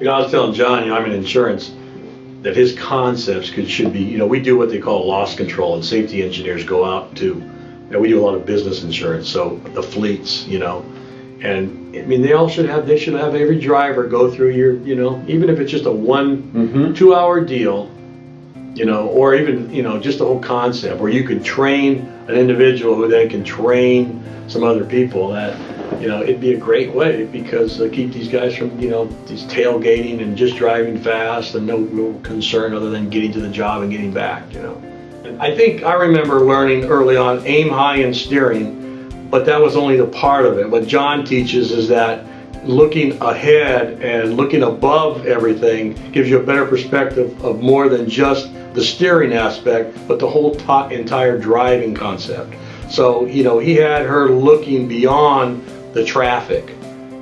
I was telling John, I'm in insurance, that his concepts should be, we do what they call loss control, and safety engineers go out to, we do a lot of business insurance, so the fleets, and I mean they should have every driver go through your, even if it's just a 2 hour deal, or even, just the whole concept where you could train an individual who then can train some other people. That, it'd be a great way, because keep these guys from, these tailgating and just driving fast and no real concern other than getting to the job and getting back, And I remember learning early on, aim high and steering, but that was only the part of it. What John teaches is that looking ahead and looking above everything gives you a better perspective of more than just the steering aspect, but the whole entire driving concept. So, he had her looking beyond the traffic,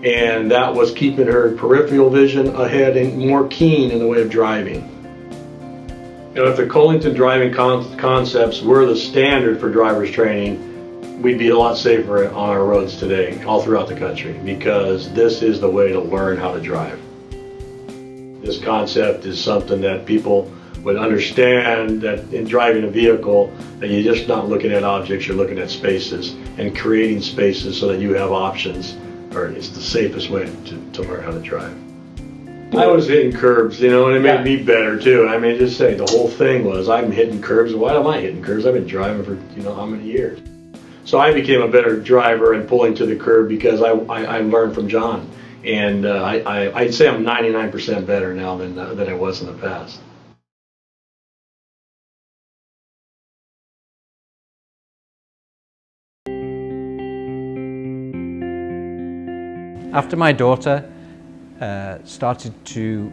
and that was keeping her peripheral vision ahead and more keen in the way of driving. If the Colinton driving concepts were the standard for driver's training, we'd be a lot safer on our roads today, all throughout the country, because this is the way to learn how to drive. This concept is something that people would understand, that in driving a vehicle, that you're just not looking at objects, you're looking at spaces, and creating spaces so that you have options, or it's the safest way to learn how to drive. I was hitting curbs, and it made me better too. I mean, just say the whole thing was, I'm hitting curbs. Why am I hitting curbs? I've been driving for how many years. So I became a better driver and pulling to the curb because I learned from John, and I'd say I'm 99% better now than I was in the past. After my daughter started to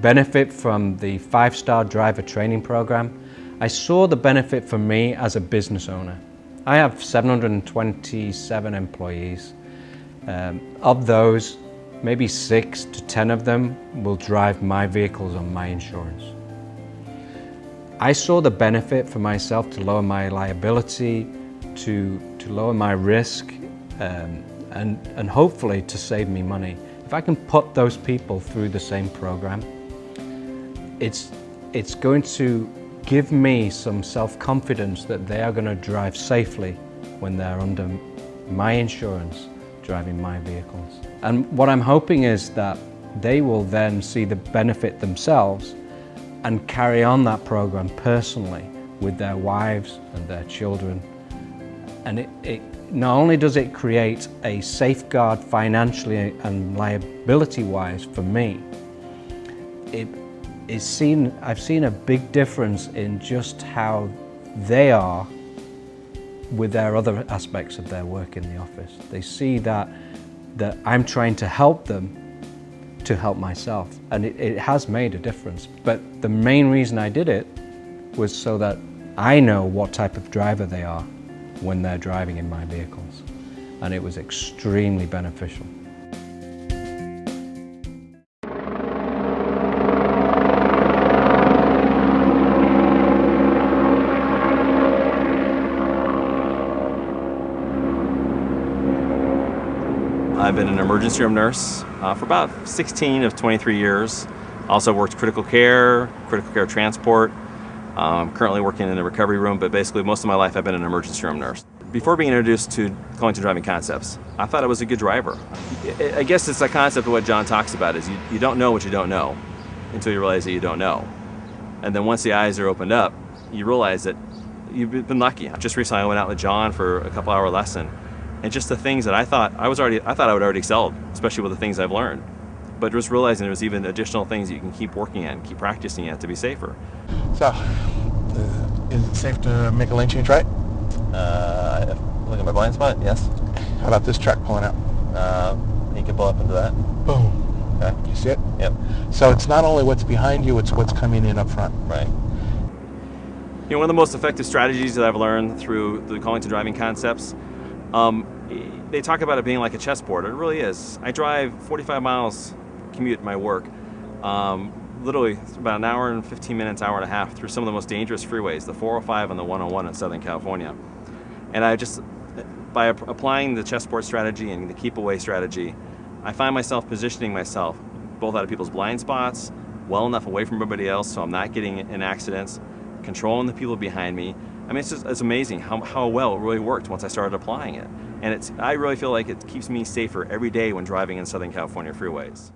benefit from the 5-star driver training program, I saw the benefit for me as a business owner. I have 727 employees. Of those, maybe 6 to 10 of them will drive my vehicles on my insurance. I saw the benefit for myself to lower my liability, to lower my risk, and hopefully to save me money. If I can put those people through the same program, it's going to give me some self-confidence that they are going to drive safely when they're under my insurance driving my vehicles. And what I'm hoping is that they will then see the benefit themselves and carry on that program personally with their wives and their children. And it not only does it create a safeguard financially and liability-wise for me, I've seen a big difference in just how they are with their other aspects of their work in the office. They see that I'm trying to help them to help myself, and it has made a difference. But the main reason I did it was so that I know what type of driver they are when they're driving in my vehicles, and it was extremely beneficial. I've been an emergency room nurse for about 16 of 23 years. Also worked critical care transport. I'm currently working in the recovery room, but basically most of my life I've been an emergency room nurse. Before being introduced to Colinton Driving Concepts, I thought I was a good driver. I guess it's a concept of what John talks about, is you don't know what you don't know until you realize that you don't know. And then once the eyes are opened up, you realize that you've been lucky. Just recently I went out with John for a couple-hour lesson, and just the things that I thought I would already excelled, especially with the things I've learned. But just realizing there's even additional things that you can keep working at, keep practicing at to be safer. So, is it safe to make a lane change right? Look at my blind spot, yes. How about this truck pulling out? You can pull up into that. Boom. Okay. You see it? Yep. So it's not only what's behind you, it's what's coming in up front. Right. One of the most effective strategies that I've learned through the Colinton Driving Concepts, they talk about it being like a chessboard. It really is. I drive 45 miles commute to my work, literally about an hour and 15 minutes, hour and a half through some of the most dangerous freeways, the 405 and the 101 in Southern California. And by applying the chessboard strategy and the keep away strategy, I find myself positioning myself both out of people's blind spots, well enough away from everybody else so I'm not getting in accidents, controlling the people behind me. I mean, it's amazing how well it really worked once I started applying it. And I really feel like it keeps me safer every day when driving in Southern California freeways.